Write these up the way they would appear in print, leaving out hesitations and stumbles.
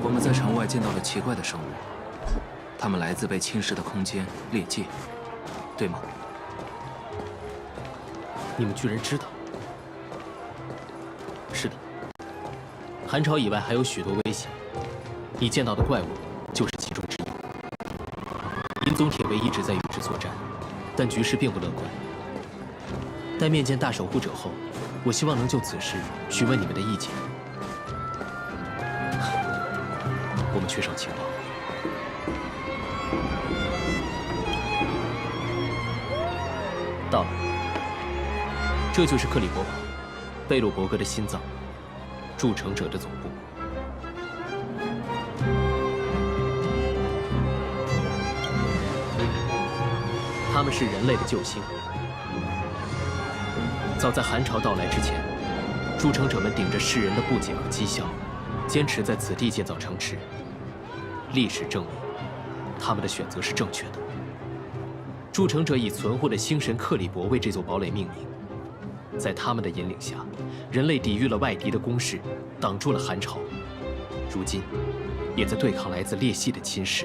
我们在城外见到了奇怪的生物，它们来自被侵蚀的空间裂界，对吗？你们居然知道？是的，韩朝以外还有许多危险，你见到的怪物就是其中之一。银宗铁卫一直在与之作战，但局势并不乐观。待面见大守护者后，我希望能就此事询问你们的意见。我们缺少情报。到了，这就是克里伯堡，贝洛伯格的心脏，筑城者的总部。他们是人类的救星。早在韩朝到来之前，筑城者们顶着世人的不解和讥笑，坚持在此地建造城池。历史证明，他们的选择是正确的。筑城者以存货的星神克里伯为这座堡垒命名。在他们的引领下，人类抵御了外敌的攻势，挡住了韩朝。如今，也在对抗来自裂隙的侵蚀。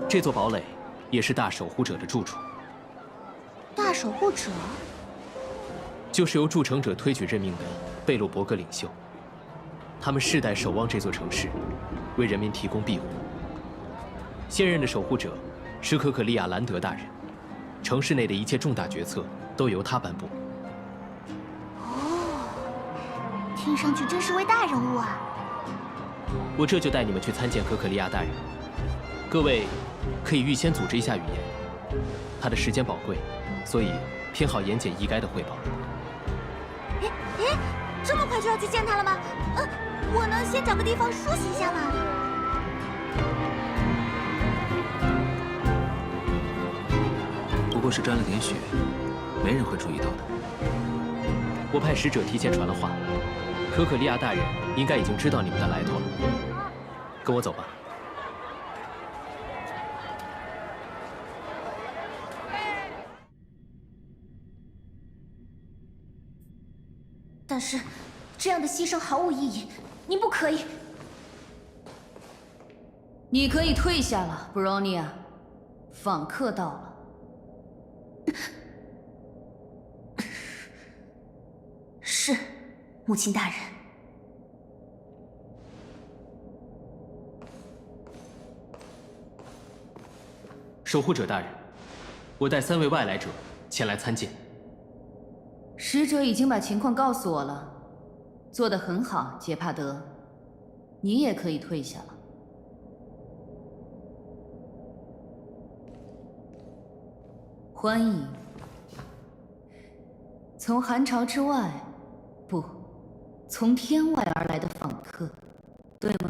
这座堡垒也是大守护者的住处。大守护者就是由筑城者推举任命的贝洛伯格领袖。他们世代守望这座城市，为人民提供庇护。现任的守护者是可可利亚兰德大人，城市内的一切重大决策都由他颁布。哦，听上去真是位大人物啊！我这就带你们去参见可可利亚大人。各位可以预先组织一下语言，他的时间宝贵，所以偏好言简意赅的汇报。哎，这么快就要去见他了吗？我能先找个地方梳洗一下吗？不过是沾了点血，没人会注意到的。我派使者提前传了话，可可利亚大人应该已经知道你们的来头了。跟我走吧。但是，这样的牺牲毫无意义，您不可以。你可以退下了，布罗尼亚。访客到了。是，母亲大人。守护者大人，我带3位外来者前来参见。使者已经把情况告诉我了，做得很好，杰帕德。你也可以退下了。欢迎。从韩朝之外，不，从天外而来的访客，对吗？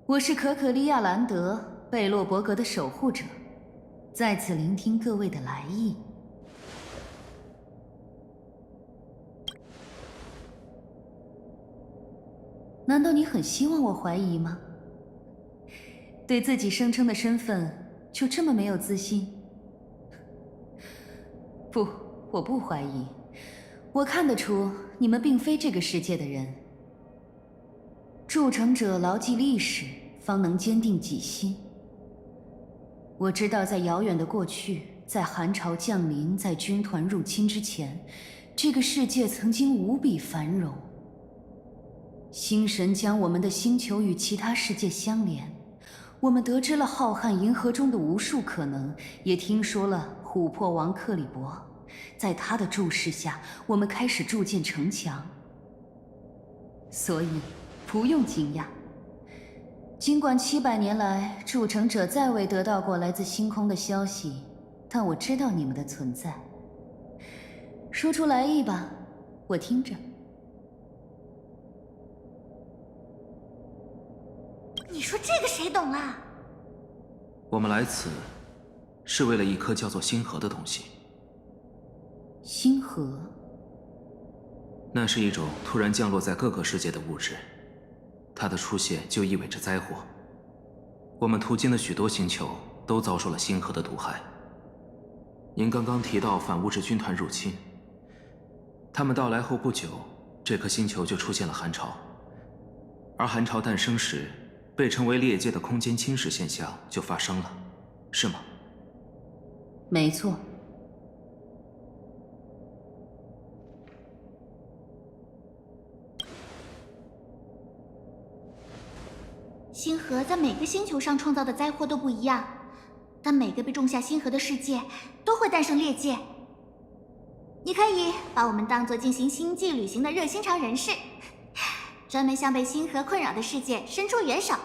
我是可可利亚兰德，贝洛伯格的守护者，在此聆听各位的来意。难道你很希望我怀疑吗？对自己声称的身份就这么没有自信？不，我不怀疑。我看得出你们并非这个世界的人。筑城者牢记历史，方能坚定己心。我知道，在遥远的过去，在韩朝降临，在军团入侵之前，这个世界曾经无比繁荣。星神将我们的星球与其他世界相连，我们得知了浩瀚银河中的无数可能，也听说了琥珀王克里伯。在他的注视下，我们开始筑建城墙。所以，不用惊讶。尽管700年来，筑城者再未得到过来自星空的消息，但我知道你们的存在。说出来意吧，我听着。你说这个谁懂啊？我们来此，是为了一颗叫做星河的东西。星河？那是一种突然降落在各个世界的物质，它的出现就意味着灾祸。我们途经的许多星球都遭受了星河的毒害，您刚刚提到反物质军团入侵，他们到来后不久，这颗星球就出现了寒潮，而寒潮诞生时，被称为裂界的空间侵蚀现象就发生了，是吗？没错。星河在每个星球上创造的灾祸都不一样，但每个被种下星河的世界都会诞生裂界。你可以把我们当作进行星际旅行的热心肠人士，专门向被星河困扰的世界伸出援手。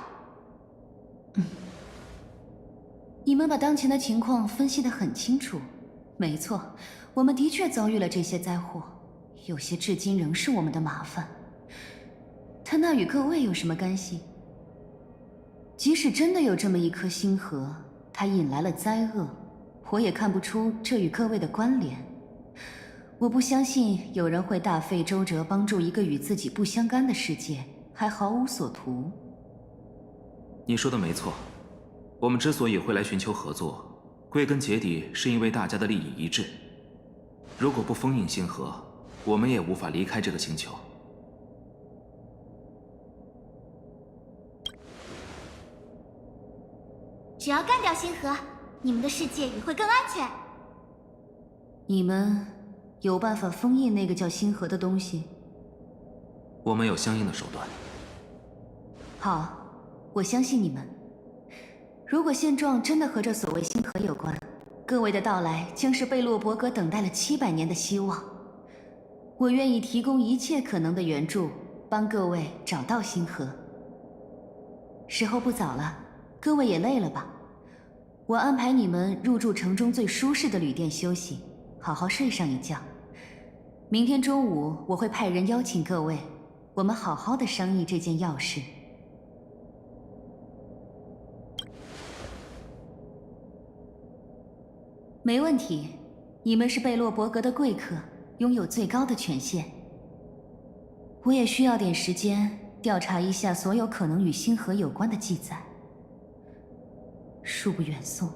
你们把当前的情况分析得很清楚。没错，我们的确遭遇了这些灾祸，有些至今仍是我们的麻烦。但那与各位有什么干系？即使真的有这么一颗星河，它引来了灾厄，我也看不出这与各位的关联。我不相信有人会大费周折帮助一个与自己不相干的世界，还毫无所图。你说的没错，我们之所以会来寻求合作，归根结底是因为大家的利益一致。如果不封印星河，我们也无法离开这个星球。只要干掉星河，你们的世界也会更安全。你们有办法封印那个叫星河的东西？我们有相应的手段。好，我相信你们。如果现状真的和这所谓星河有关，各位的到来将是贝洛伯格等待了700年的希望。我愿意提供一切可能的援助，帮各位找到星河。时候不早了，各位也累了吧？我安排你们入住城中最舒适的旅店休息，好好睡上一觉。明天中午我会派人邀请各位，我们好好的商议这件要事。没问题，你们是贝洛伯格的贵客，拥有最高的权限。我也需要点时间调查一下所有可能与星河有关的记载。恕不远送。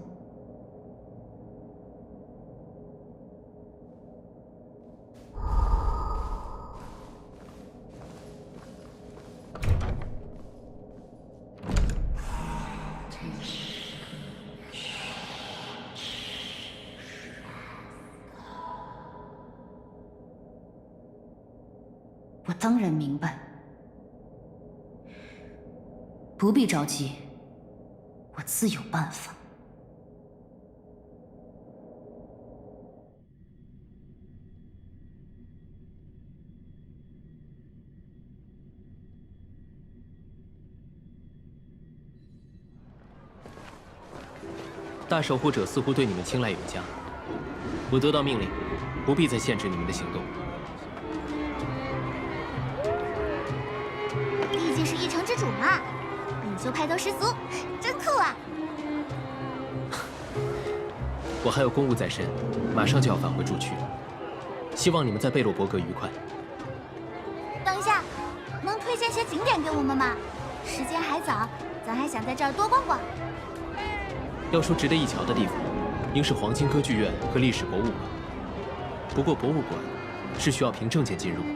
我当然明白，不必着急，我自有办法。大守护者似乎对你们青睐有加，我得到命令，不必再限制你们的行动。毕竟是一城之主嘛，领袖派头十足，真酷啊！我还有公务在身，马上就要返回驻区，希望你们在贝洛伯格愉快。等一下，能推荐些景点给我们吗？时间还早，咱还想在这儿多逛逛。要说值得一瞧的地方，应是黄金歌剧院和历史博物馆。不过博物馆是需要凭证件进入的。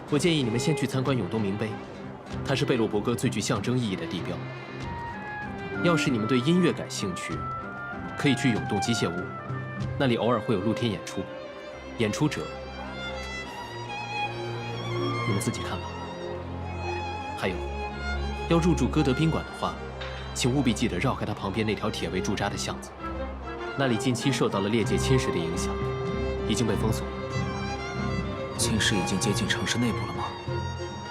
我建议你们先去参观永东明碑，它是贝洛伯格最具象征意义的地标。要是你们对音乐感兴趣，可以去永动机械屋，那里偶尔会有露天演出，演出者你们自己看吧。还有，要入住歌德宾馆的话，请务必记得绕开它旁边那条铁围驻扎的巷子，那里近期受到了裂界侵蚀的影响，已经被封锁。侵蚀已经接近城市内部了吗？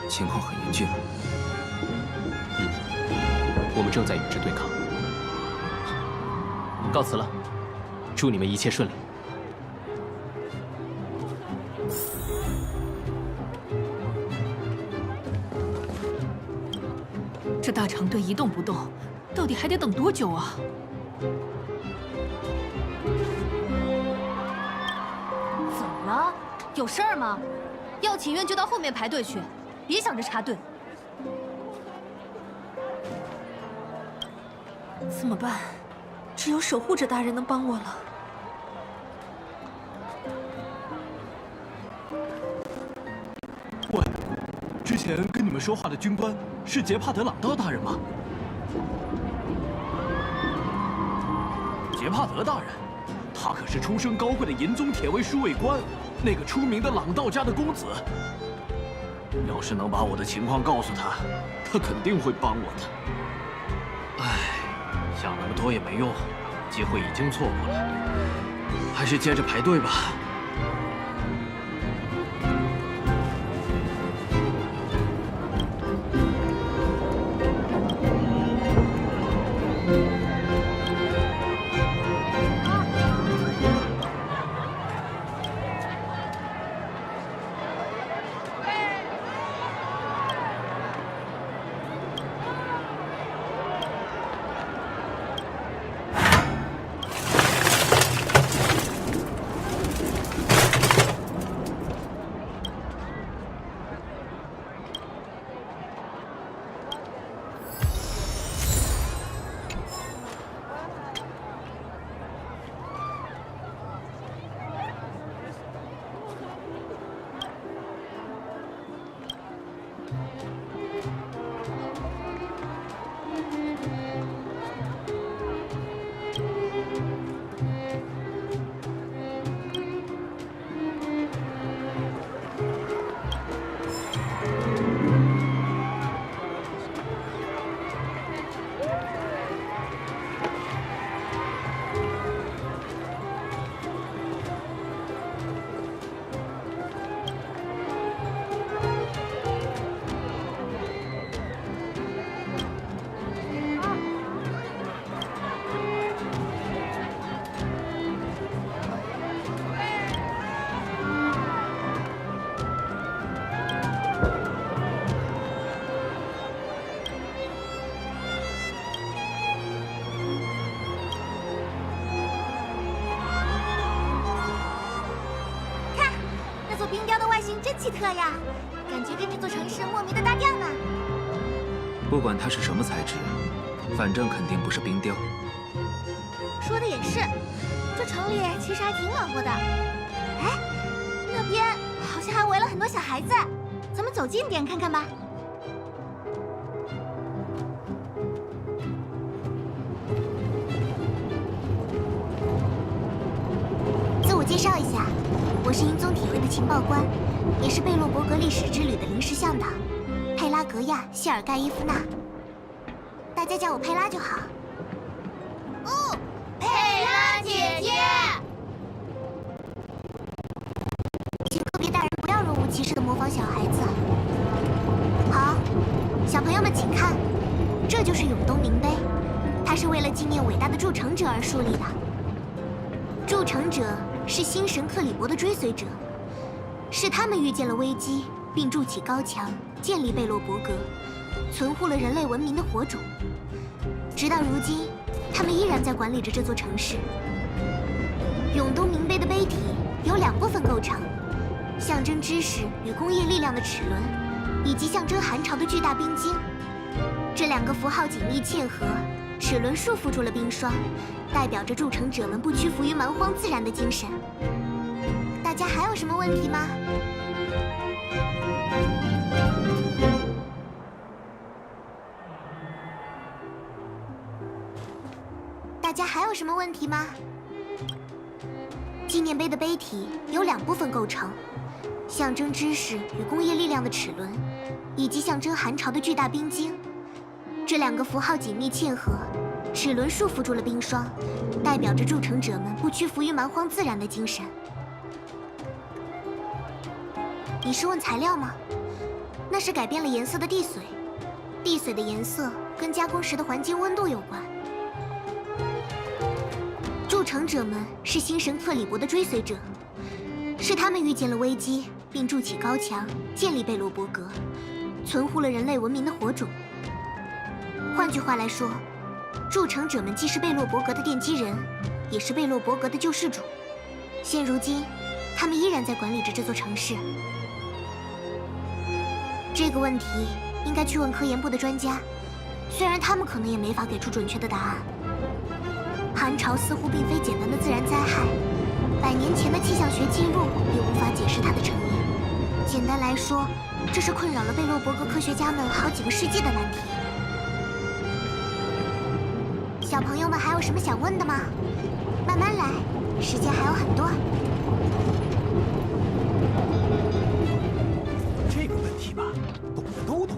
情况很严峻啊。我们正在与之对抗。告辞了，祝你们一切顺利。这大长队一动不动，到底还得等多久啊？怎么了？有事儿吗？要请愿就到后面排队去，别想着插队。怎么办？只有守护者大人能帮我了。前跟你们说话的军官是杰帕德·朗道大人吗？杰帕德大人，他可是出身高贵的银宗铁卫戍卫官，那个出名的朗道家的公子。要是能把我的情况告诉他，他肯定会帮我的。唉，想那么多也没用，机会已经错过了，还是接着排队吧。冰雕的外形真奇特呀，感觉跟这座城市莫名的搭调呢。不管它是什么材质，反正肯定不是冰雕。说的也是，这城里其实还挺暖和的。哎，那边好像还围了很多小孩子，咱们走近点看看吧。自我介绍一下。我是银宗铁卫的情报官，也是贝洛伯格历史之旅的临时向导，佩拉格亚·谢尔盖伊夫娜。大家叫我佩拉就好。哦，佩拉姐姐，请个别大人不要若无其事地模仿小孩子。好，小朋友们请看，这就是永东明碑，它是为了纪念伟大的筑城者而树立的。筑城者是新神克里伯的追随者，是他们遇见了危机，并筑起高墙，建立贝洛伯格，存护了人类文明的火种。直到如今，他们依然在管理着这座城市。永东明碑的碑体由2部分构成，象征知识与工业力量的齿轮，以及象征寒潮的巨大冰晶。这2个符号紧密嵌合，齿轮束缚住了冰霜，代表着筑城者们不屈服于蛮荒自然的精神。大家还有什么问题吗？大家还有什么问题吗？纪念碑的碑体由2部分构成，象征知识与工业力量的齿轮，以及象征寒潮的巨大冰晶。这2个符号紧密嵌合，齿轮束缚住了冰霜，代表着筑城者们不屈服于蛮荒自然的精神。你是问材料吗？那是改变了颜色的地髓，地髓的颜色跟加工时的环境温度有关。筑城者们是新神克里伯的追随者，是他们遇见了危机，并筑起高墙，建立贝洛伯格，存护了人类文明的火种。换句话来说，筑城者们既是贝洛伯格的奠基人，也是贝洛伯格的救世主。现如今，他们依然在管理着这座城市。这个问题应该去问科研部的专家，虽然他们可能也没法给出准确的答案。寒潮似乎并非简单的自然灾害，100年前的气象学记录也无法解释它的成因。简单来说，这是困扰了贝洛伯格科学家们好几个世纪的难题。小朋友们还有什么想问的吗？慢慢来，时间还有很多。这个问题吧，懂的都懂。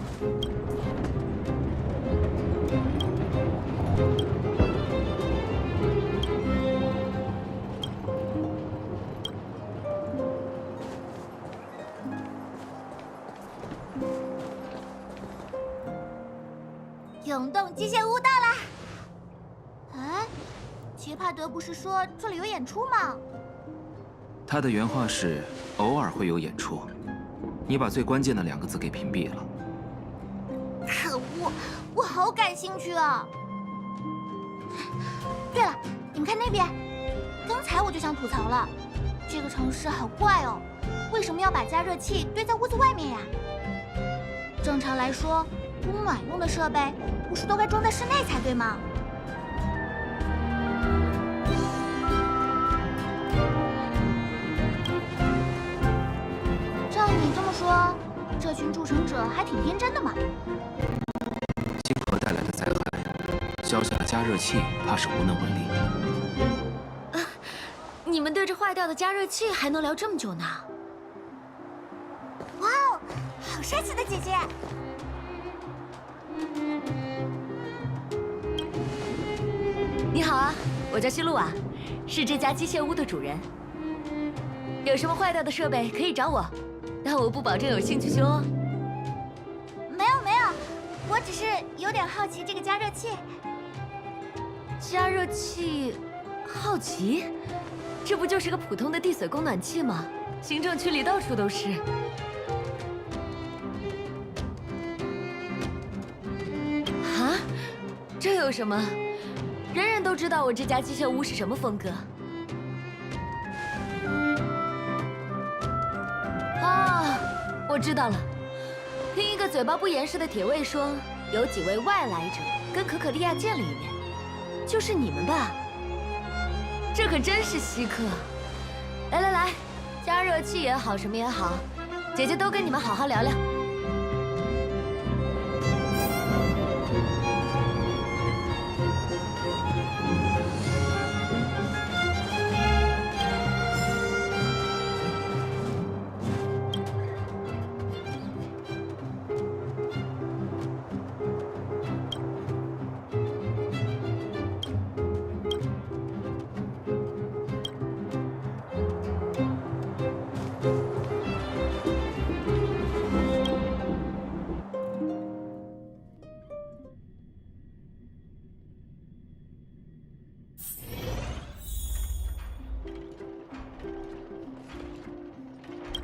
永动机械屋到啦！哎，杰帕德不是说这里有演出吗？他的原话是“偶尔会有演出”，你把最关键的2个字给屏蔽了。可恶，我好感兴趣啊！对了，你们看那边，刚才我就想吐槽了，这个城市好怪哦，为什么要把加热器堆在屋子外面呀？正常来说，供暖用的设备不是都该装在室内才对吗？照你这么说，这群筑城者还挺天真的嘛。星河带来的灾害，小小的加热器怕是无能为力。你们对着坏掉的加热器还能聊这么久呢？哇哦，好帅气的姐姐！你好啊，我叫西露啊，是这家机械屋的主人。有什么坏掉的设备可以找我，但我不保证有兴趣修哦。没有，我只是有点好奇这个加热器。加热器，好奇？这不就是个普通的地水供暖器吗？行政区里到处都是。啊？这有什么？人人都知道我这家机械屋是什么风格。啊，我知道了。听一个嘴巴不严实的铁卫说，有几位外来者跟可可利亚见了一面，就是你们吧？这可真是稀客。来，加热器也好，什么也好，姐姐都跟你们好好聊聊。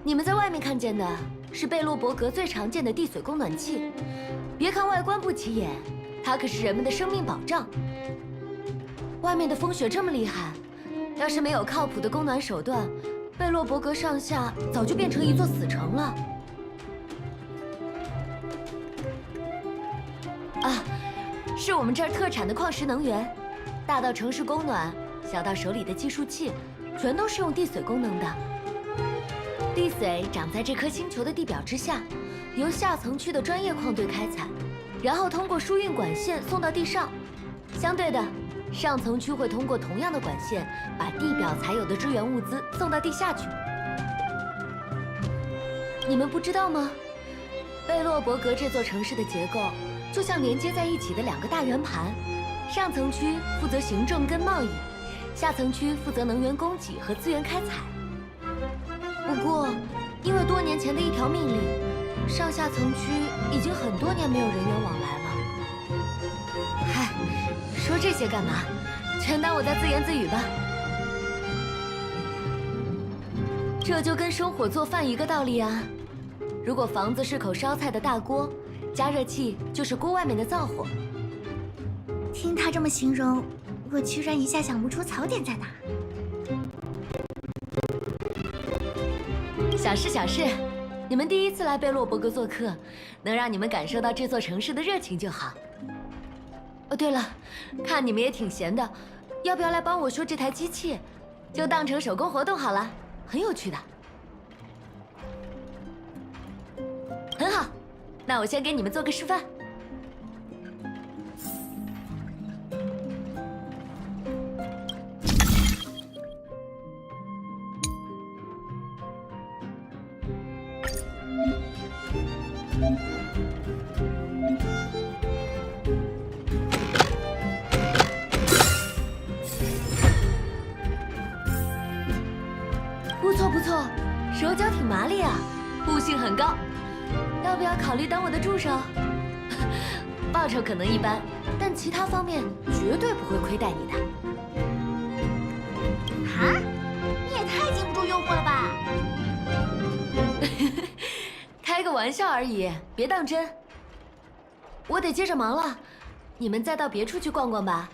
你们在外面看见的是贝洛伯格最常见的地水供暖器。别看外观不起眼，它可是人们的生命保障。外面的风雪这么厉害，要是没有靠谱的供暖手段，贝洛伯格上下早就变成一座死城了。啊，是我们这儿特产的矿石能源，大到城市供暖，小到手里的计数器，全都是用地水功能的。地水长在这颗星球的地表之下，由下层区的专业矿队开采，然后通过输运管线送到地上。相对的，上层区会通过同样的管线，把地表才有的支援物资送到地下去。你们不知道吗？贝洛伯格这座城市的结构就像连接在一起的2个大圆盘，上层区负责行政跟贸易，下层区负责能源供给和资源开采。不过，因为多年前的一条命令，上下层区已经很多年没有人员往来了。嗨，说这些干嘛？全当我在自言自语吧。这就跟生火做饭一个道理啊。如果房子是口烧菜的大锅，加热器就是锅外面的灶火。听他这么形容，我居然一下想不出槽点在哪。小事小事，你们第一次来贝洛伯格做客，能让你们感受到这座城市的热情就好。哦，对了，看你们也挺闲的，要不要来帮我修这台机器？就当成手工活动好了，很有趣的。那我先给你们做个示范。不错不错，手脚挺麻利啊，悟性很高。要不要考虑当我的助手？报酬可能一般，但其他方面绝对不会亏待你的。啊，你也太经不住诱惑了吧！开个玩笑而已，别当真。我得接着忙了，你们再到别处去逛逛吧。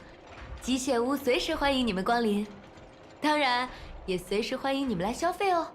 机械屋随时欢迎你们光临，当然也随时欢迎你们来消费哦。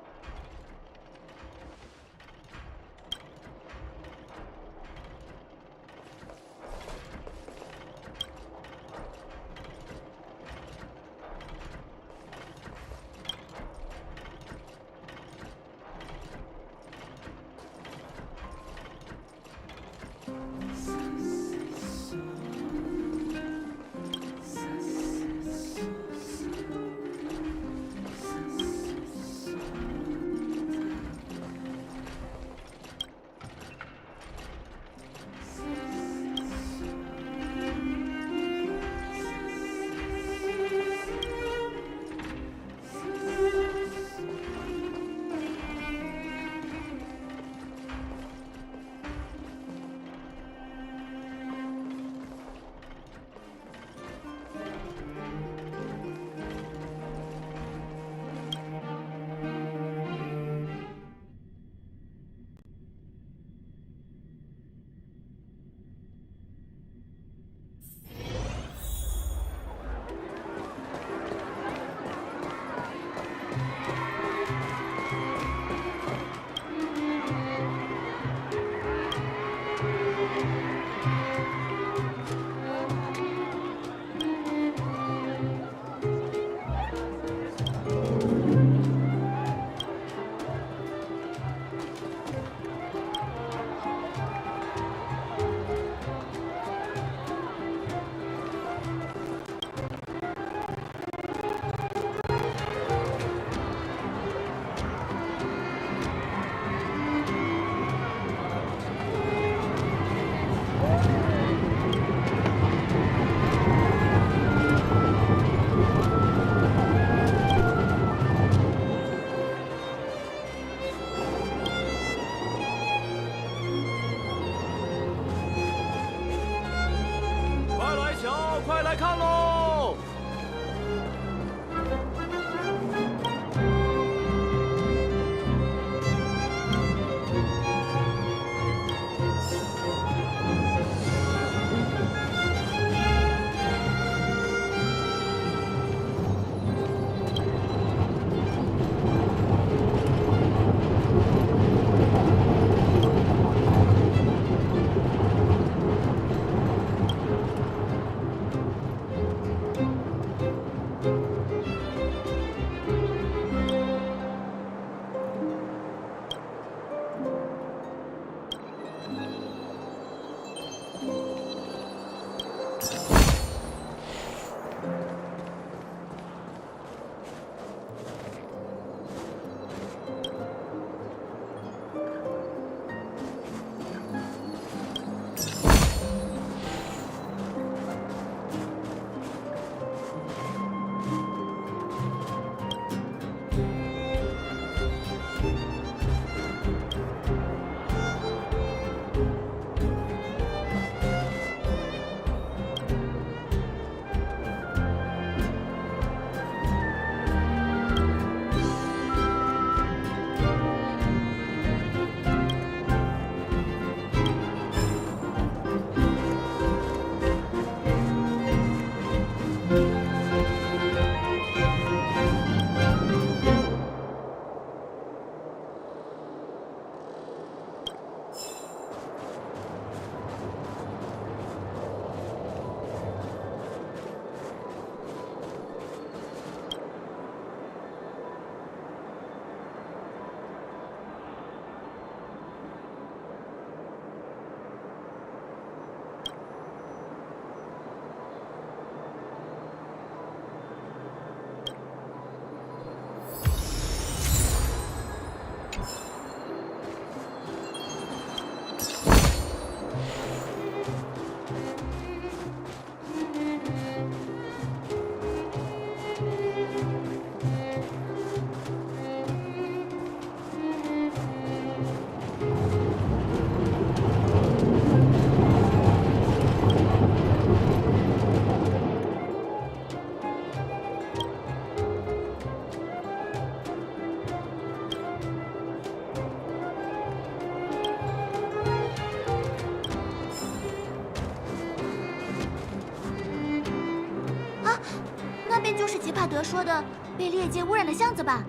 就是吉帕德说的被裂界污染的巷子吧？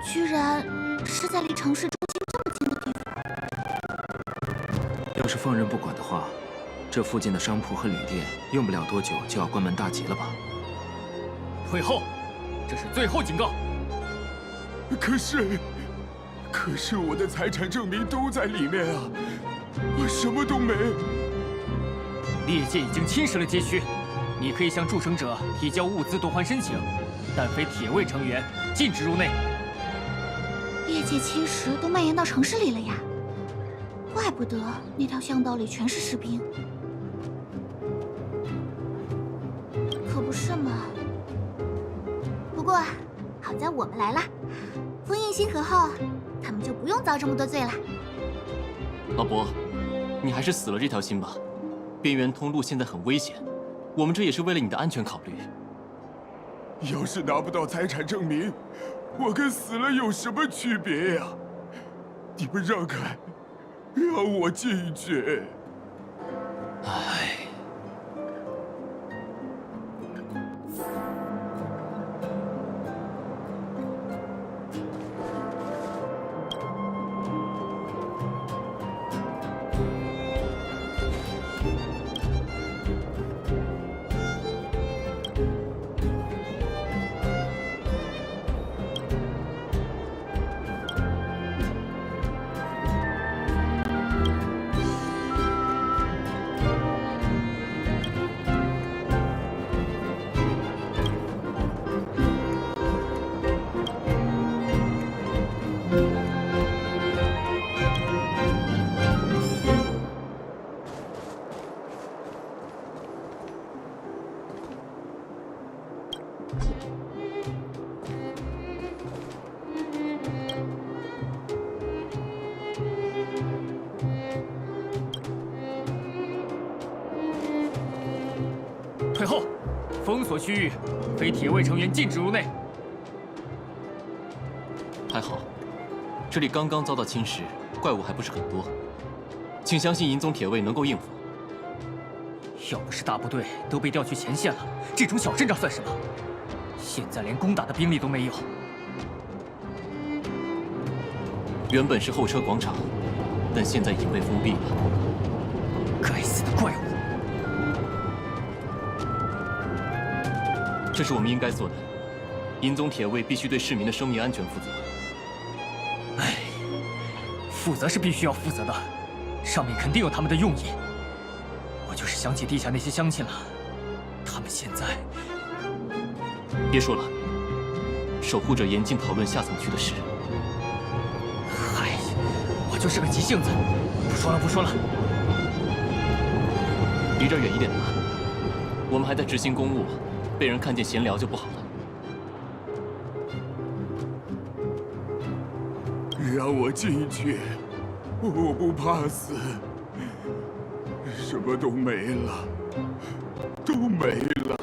居然是在离城市中心这么近的地方。要是放任不管的话，这附近的商铺和旅店用不了多久就要关门大吉了吧？退后，这是最后警告。可是我的财产证明都在里面啊，我什么都没。猎界已经侵蚀了街区，你可以向筑城者提交物资夺还申请，但非铁卫成员禁止入内。业界侵蚀都蔓延到城市里了呀，怪不得那条巷道里全是士兵。可不是嘛。不过好在我们来了，封印星河后，他们就不用遭这么多罪了。老伯，你还是死了这条心吧。边缘通路现在很危险，我们这也是为了你的安全考虑。要是拿不到财产证明，我跟死了有什么区别呀？你们让开，让我进去。唉。退后，封锁区域，非铁卫成员禁止入内。还好，这里刚刚遭到侵蚀，怪物还不是很多，请相信银宗铁卫能够应付。要不是大部队都被调去前线了，这种小阵仗算什么？现在连攻打的兵力都没有。原本是候车广场，但现在已经被封闭了。该死的怪物！这是我们应该做的。银宗铁卫必须对市民的生命安全负责。唉，负责是必须要负责的，上面肯定有他们的用意。我就是想起地下那些乡亲了，他们现在……别说了，守护者严禁讨论下层区的事。嗨，我就是个急性子，不说了，不说了。离这儿远一点吧，我们还在执行公务，被人看见闲聊就不好了。让我进去，我不怕死。什么都没了，都没了。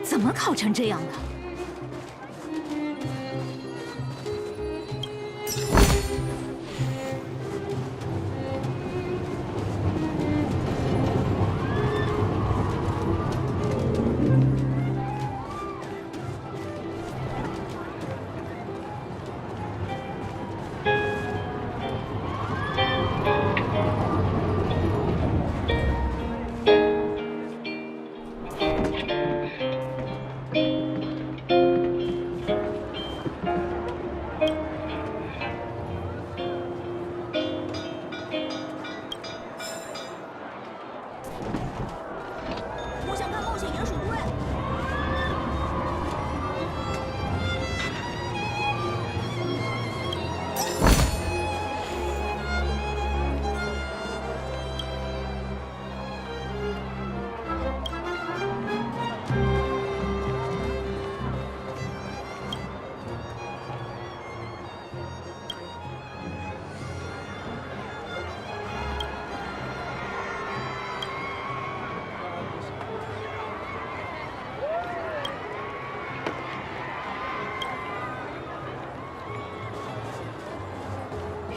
怎么烤成这样的？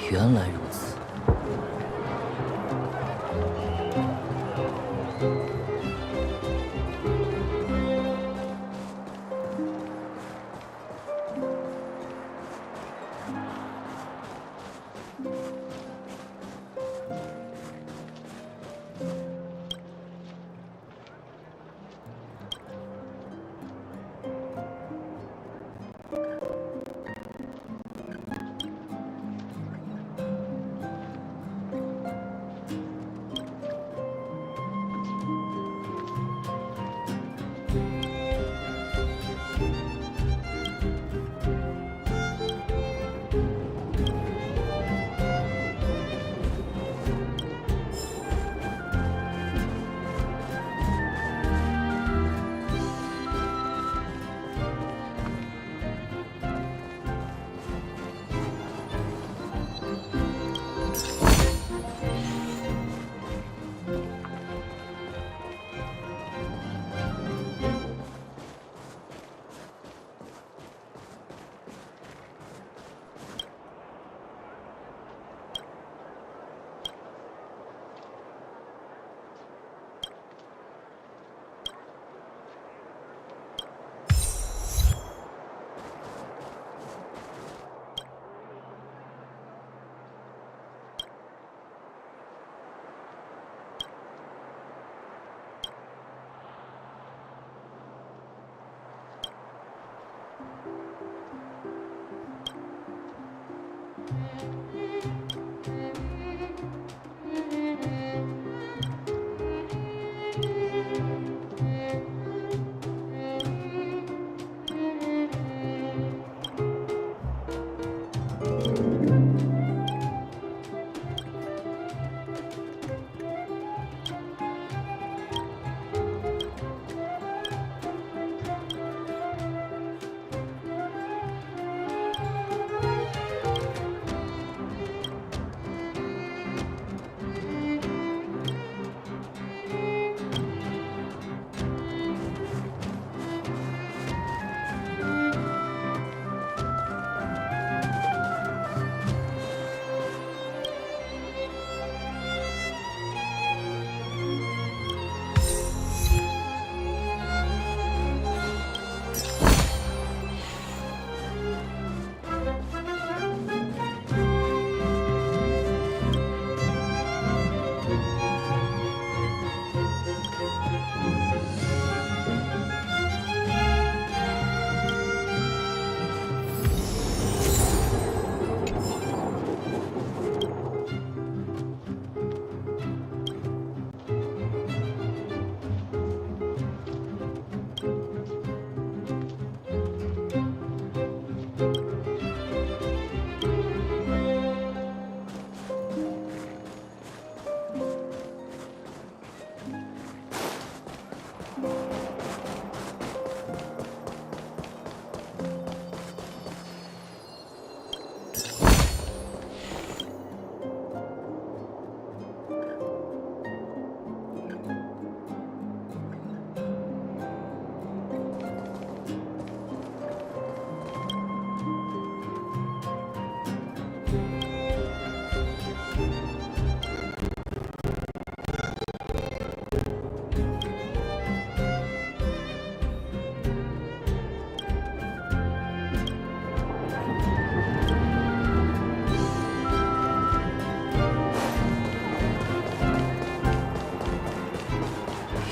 原来如此。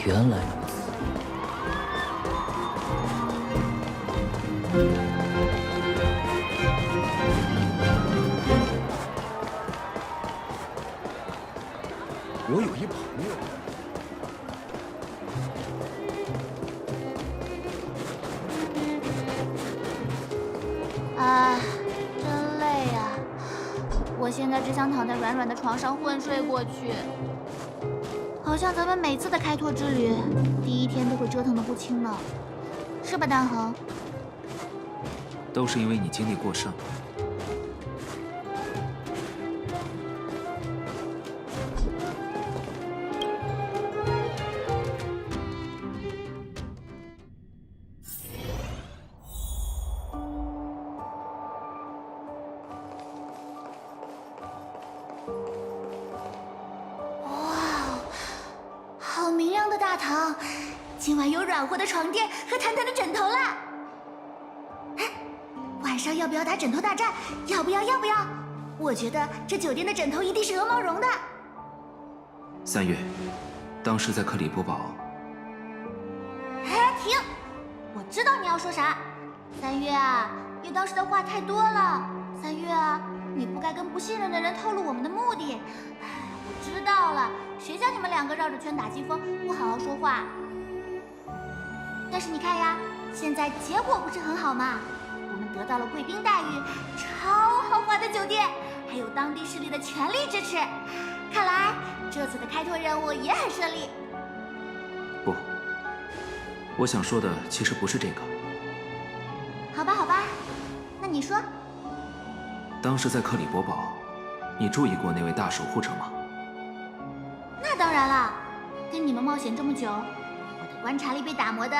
原来如此。我有一朋友，啊，真累呀！我现在只想躺在软软的床上昏睡过去。好像咱们每次的开拓之旅，第一天都会折腾的不轻呢，是吧，大恒？都是因为你精力过剩。大堂，今晚有软和的床垫和弹弹的枕头了。哎，晚上要不要打枕头大战？要不要？要不要？我觉得这酒店的枕头一定是鹅毛绒的。3月，当时在克里伯堡。哎，停！我知道你要说啥。3月啊，你当时的话太多了。3月啊，你不该跟不信任的人透露我们的目的。哎，我知道了，谁叫你们2个绕着圈打机锋，不好好说话。但是你看呀，现在结果不是很好吗？我们得到了贵宾待遇，超豪华的酒店，还有当地势力的全力支持。看来这次的开拓任务也很顺利。不，我想说的其实不是这个。好吧，好吧，那你说。当时在克里伯堡，你注意过那位大守护者吗？那当然了，跟你们冒险这么久，我的观察力被打磨的，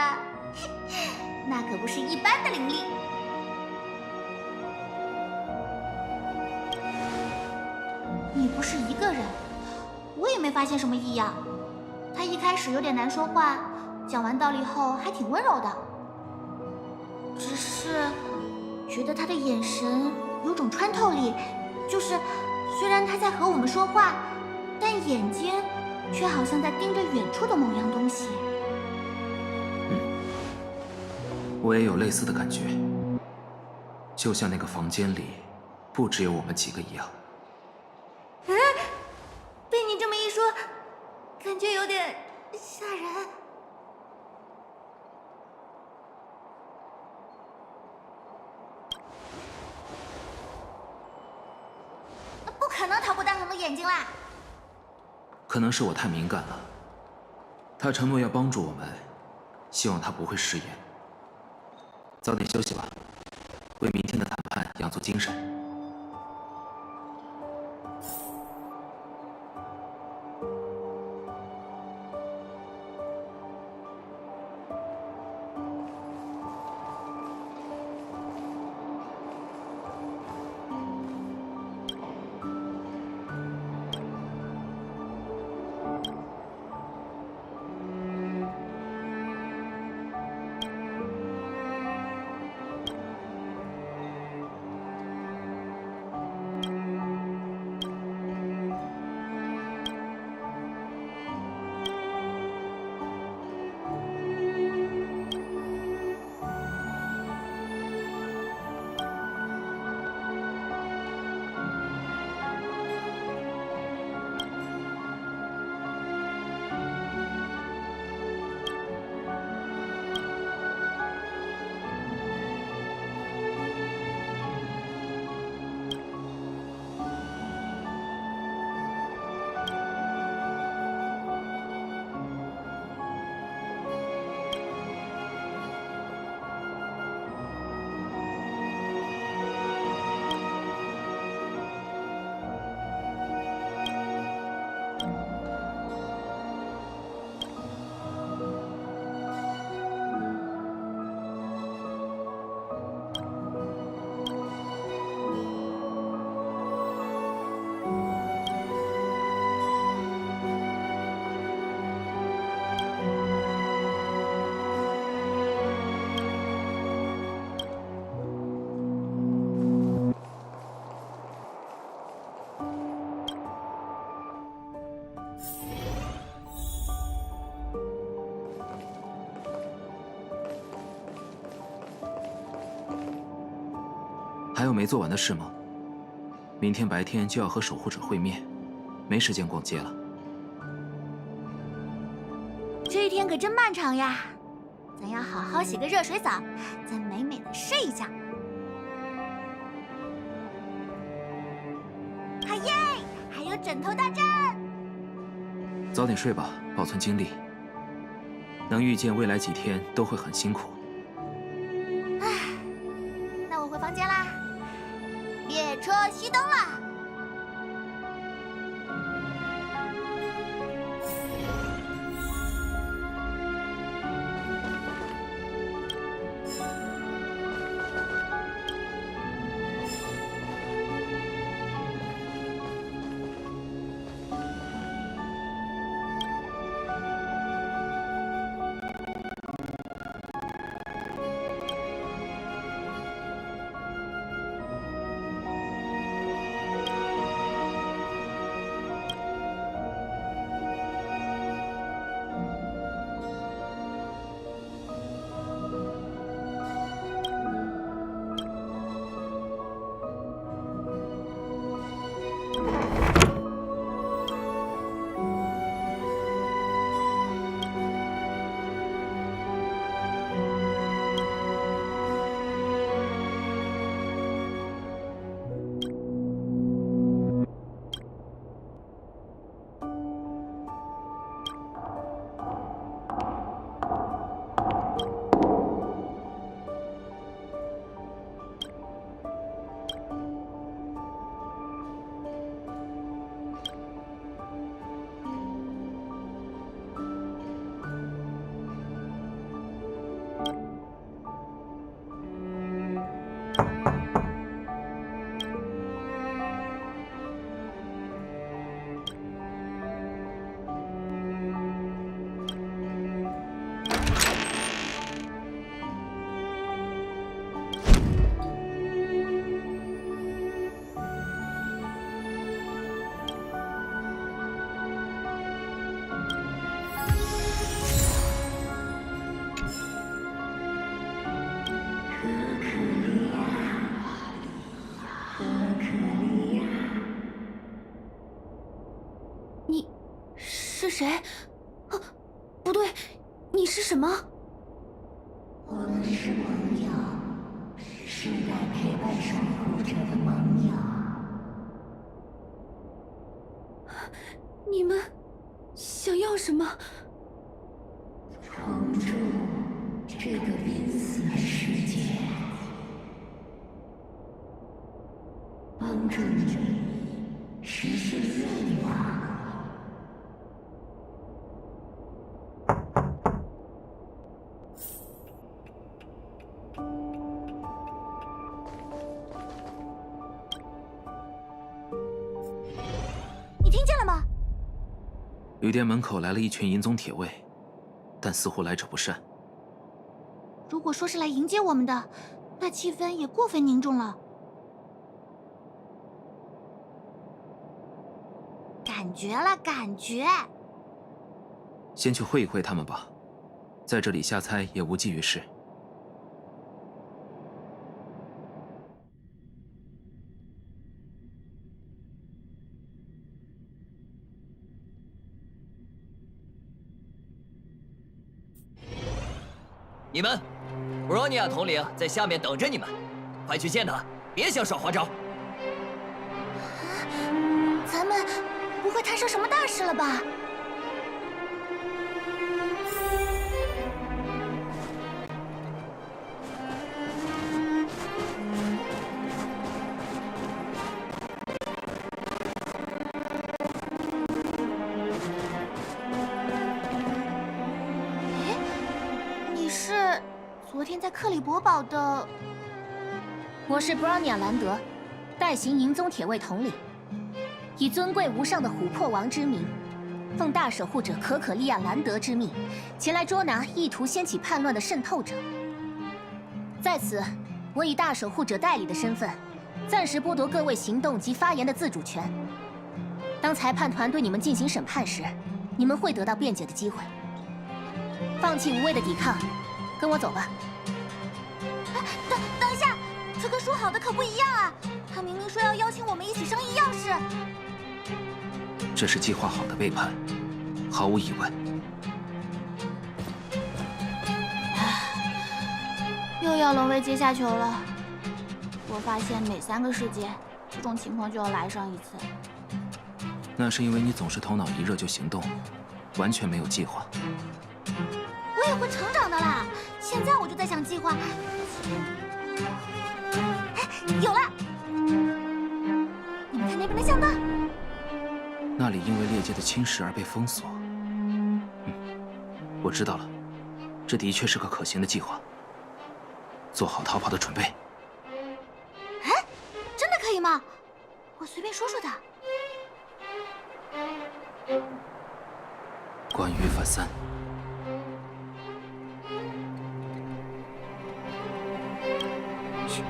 那可不是一般的凌厉。你不是一个人，我也没发现什么异样。他一开始有点难说话，讲完道理后还挺温柔的，只是觉得他的眼神有种穿透力，就是虽然他在和我们说话，但眼睛却好像在盯着远处的某样东西。我也有类似的感觉，就像那个房间里不只有我们几个一样。被你这么一说，感觉有点吓人。不可能逃过大雄的眼睛啦！可能是我太敏感了。他承诺要帮助我们，希望他不会食言。早点休息吧，为明天的谈判养足精神。还有没做完的事吗？明天白天就要和守护者会面，没时间逛街了。这一天可真漫长呀，咱要好好洗个热水澡，再美美的睡一觉。好耶！还有枕头大战。早点睡吧，保存精力。能预见未来几天都会很辛苦。那我回房间啦，列车熄灯了。你是谁？啊，不对，你是什么？我们是盟友，世代陪伴守护者的盟友。你们想要什么？重铸这个濒死的世界，帮助你实现愿望。你听见了吗？旅店门口来了一群银宗铁卫，但似乎来者不善。如果说是来迎接我们的，那气氛也过分凝重了。感觉了，感觉。先去会一会他们吧，在这里瞎猜也无济于事。你们，布罗尼亚统领在下面等着你们，快去见他，别想耍花招。咱们不会摊上什么大事了吧？你是昨天在克里伯堡的？我是布拉尼亚兰德，代行银宗铁卫统领，以尊贵无上的琥珀王之名，奉大守护者可可利亚兰德之命，前来捉拿意图掀起叛乱的渗透者。在此，我以大守护者代理的身份，暂时剥夺各位行动及发言的自主权。当裁判团对你们进行审判时，你们会得到辩解的机会。放弃无谓的抵抗，跟我走吧。等一下，这跟说好的可不一样啊！他明明说要邀请我们一起商议要事。这是计划好的背叛，毫无疑问。又要沦为阶下囚了。我发现每3个世纪，这种情况就要来上一次。那是因为你总是头脑一热就行动，完全没有计划。我也会成长的啦！现在我就在想计划。有了！你们看那边的巷道，那里因为猎界的侵蚀而被封锁。我知道了，这的确是个可行的计划。做好逃跑的准备。哎，真的可以吗？我随便说说的。关于法三，嘘，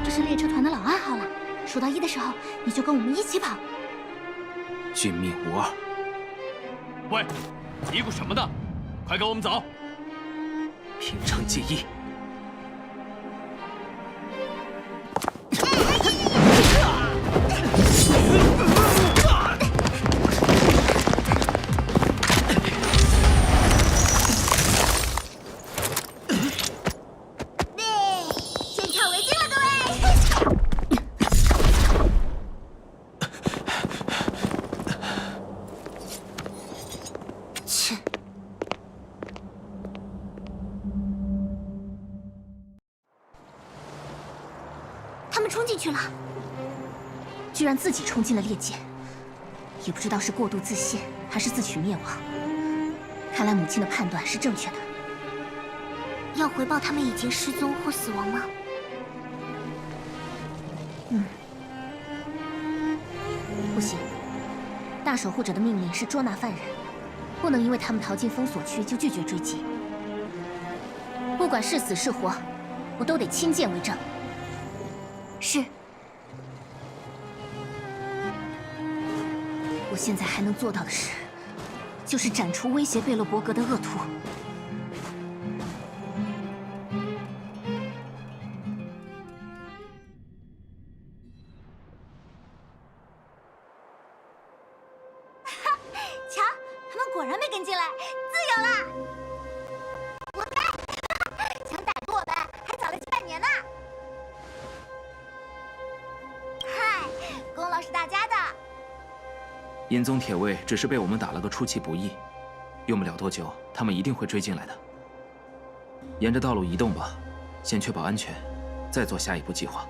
这是列车团的老暗号了。数到1的时候，你就跟我们一起跑。君命无二。喂，嘀咕什么呢？快跟我们走！平城结义。先跳围巾了，各位！切！他们冲进去了，居然自己冲进了猎界，也不知道是过度自信还是自取灭亡。看来母亲的判断是正确的。要回报他们已经失踪或死亡吗？不行，大守护者的命令是捉拿犯人，不能因为他们逃进封锁区就拒绝追击。不管是死是活，我都得亲见为证。是。我现在还能做到的事，就是斩除威胁贝洛伯格的恶徒。他们果然没跟进来，自由了！活该！想逮住我们，还早了几百年呢！嗨，功劳是大家的。银宗铁卫只是被我们打了个出其不意，用不了多久，他们一定会追进来的。沿着道路移动吧，先确保安全，再做下一步计划。